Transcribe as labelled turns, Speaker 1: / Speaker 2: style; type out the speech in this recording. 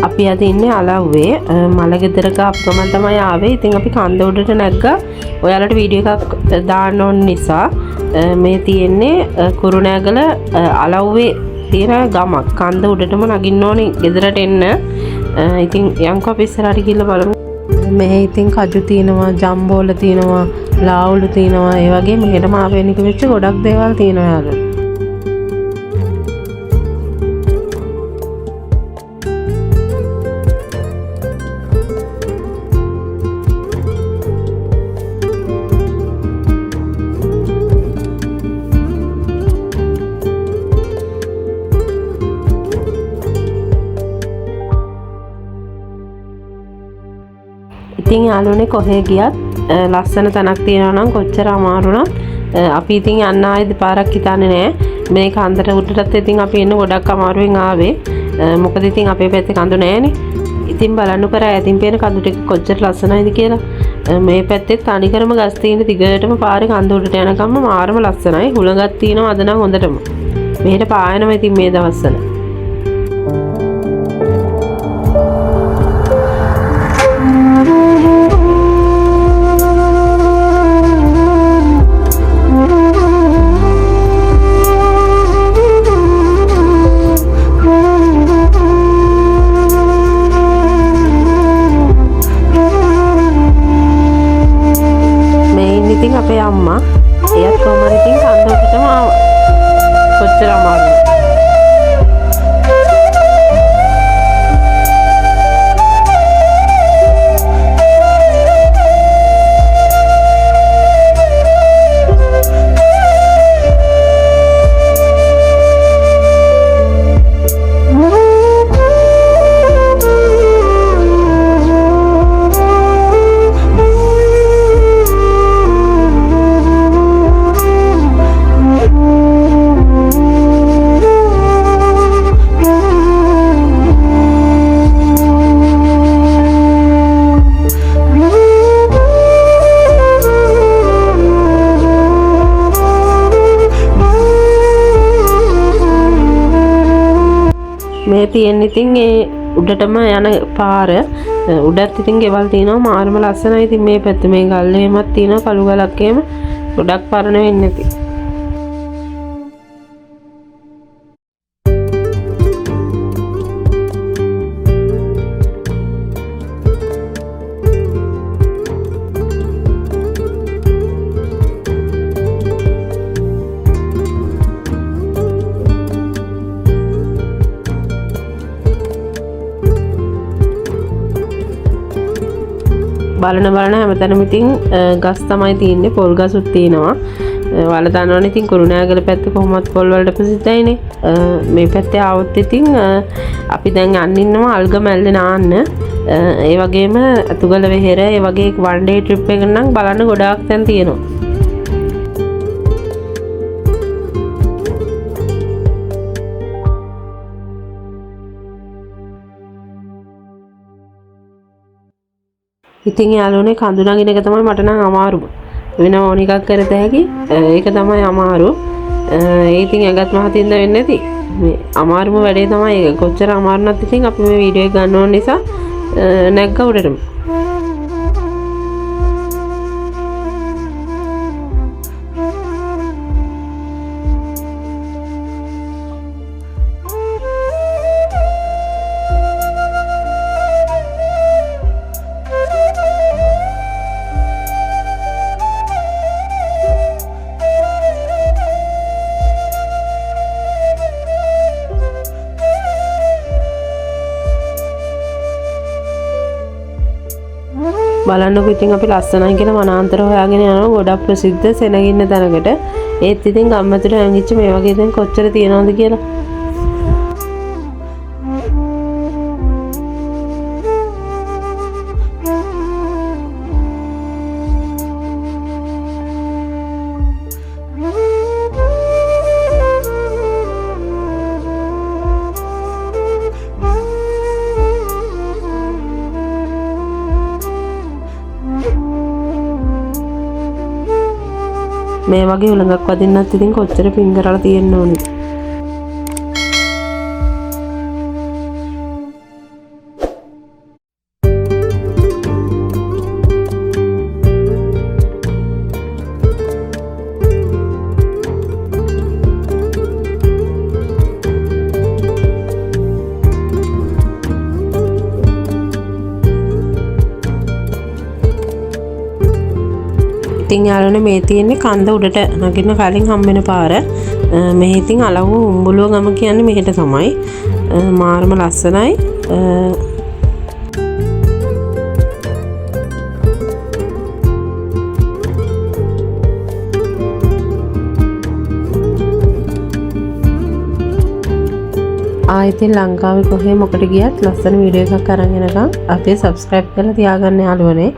Speaker 1: අපි අද ඉන්නේ අලව්වේ මලගෙදරක අපගමන් තමයි ආවේ. ඉතින් අපි කන්ද උඩට නැග්ගා. ඔයාලට වීඩියෝ එකක් දාන්න ඕන නිසා මේ තියෙන්නේ කුරුණෑගල අලව්වේ තියෙන ගමක්. කන්ද උඩටම නගින්න ඕනේ ගෙදරට එන්න. ඉතින් යන්කෝ අපි ඉස්සරහට ගිහලා බලමු. මේ ඉතින් කජු තියෙනවා, ජම්බෝල තියෙනවා, ලාවුලු තියෙනවා. ඒ වගේ මෙහෙටම ආවෙනික වෙච්ච ගොඩක් දේවල් තියෙනවා යාළුවා. ඉතින් යාළුවනේ කොහේ ගියත් ලස්සන තැනක් තියෙනවා නම් කොච්චර අමාරු නම් අපි ඉතින් යන්න ආයේ දෙපාරක් හිතන්නේ නැහැ. මේ කන්දට උඩටත් ඉතින් අපි එන්න ගොඩක් අමාරුවෙන් ආවේ. මොකද ඉතින් අපේ පැත්තේ කඳු නැහැනේ. ඉතින් බලන්න කර ඇතින් පේන කඳු ටික කොච්චර ලස්සනයිද කියලා. මේ පැත්තේ තනිකරම ගස් තියෙන දිගටම පාරේ කන්ද උඩට යනකම්ම මාරම ලස්සනයි. හුලඟක් තියෙනවා අද නම් හොඳටම. මෙහෙට පායනවා ඉතින් මේ දවස්වල. ඉතින් අපේ අම්මා එයත් කොහමද ඉතින් කන්ද උඩටම ආවා. කොච්චර අමාරුද. මේ තියෙන්නේ ඉතින් ඒ උඩටම යන පාර. උඩත් ඉතින් ගෙවල් තියෙනවා මාරම ලස්සනයි. ඉතින් මේ පැත්තේ මේ ගල් එහෙමත් තියෙනවා කළු ගලක් එහෙම. ගොඩක් පරණ වෙන්නේ නැති. බලන හැමතැනම ඉතින් ගස් තමයි තියෙන්නේ. පොල් ගසුත් තියෙනවා. ඔයාලා දන්නවනේ ඉතින් කුරුණෑගල පැත්ත කොහොමත් පොල් වලට ප්‍රසිද්ධයිනේ. මේ පැත්තේ ආවොත් ඉතින් අපි දැන් යන්න ඉන්නවා අල්ගමැල්ලේ නාන්න. ඒ වගේම අතුගල වෙහෙර ඒ වගේ වන් ඩේ ට්‍රිප් එකක් නම් බලන්න ගොඩාක් තැන් තියෙනවා. ඉතින් යාළුවනේ කඳු නගින එක තමයි මට නම් අමාරුම. වෙන ඕන එකක් කරත හැකි. ඒක තමයි අමාරු. ඒ ඉතින් ඇඟත් මහතින්ද වෙන්නේ නැති. මේ අමාරුම වැඩේ තමයි ඒක. කොච්චර අමාරු නැත් ඉතින් අපි මේ වීඩියෝ එක ගන්න ඕන නිසා නැග්ග උඩටම. බලන්නකො ඉතින් අපි ලස්සනයි කියලා වනාන්තර හොයාගෙන යනවා ගොඩක් ප්‍රසිද්ධ සෙනගින්න තැනකට. ඒත් ඉතින් ගම්මැදුර ඇඟිච්ච මේ වගේ දැන් කොච්චර තියනවද කියලා. මේ වගේ උලඟක් වදින්නත් ඉතින් කොච්චර පින් කරලා තියෙන්න ඕනේ. ඉතින් යාළුවනේ මේ තියෙන්නේ කන්ද උඩට නගින්න කලින් හම්බෙන පාර. මෙහි ඉතින් අලව්ව උඹුලුව ගම කියන්නේ මෙහෙට තමයි. මාරම ලස්සනයි. ආයෙත් ලංකාවේ කොහේ මොකට ගියත් ලස්සන වීඩියෝ එකක් අරන් එනකම් අපේ subscribe කරලා තියාගන්න යාළුවනේ.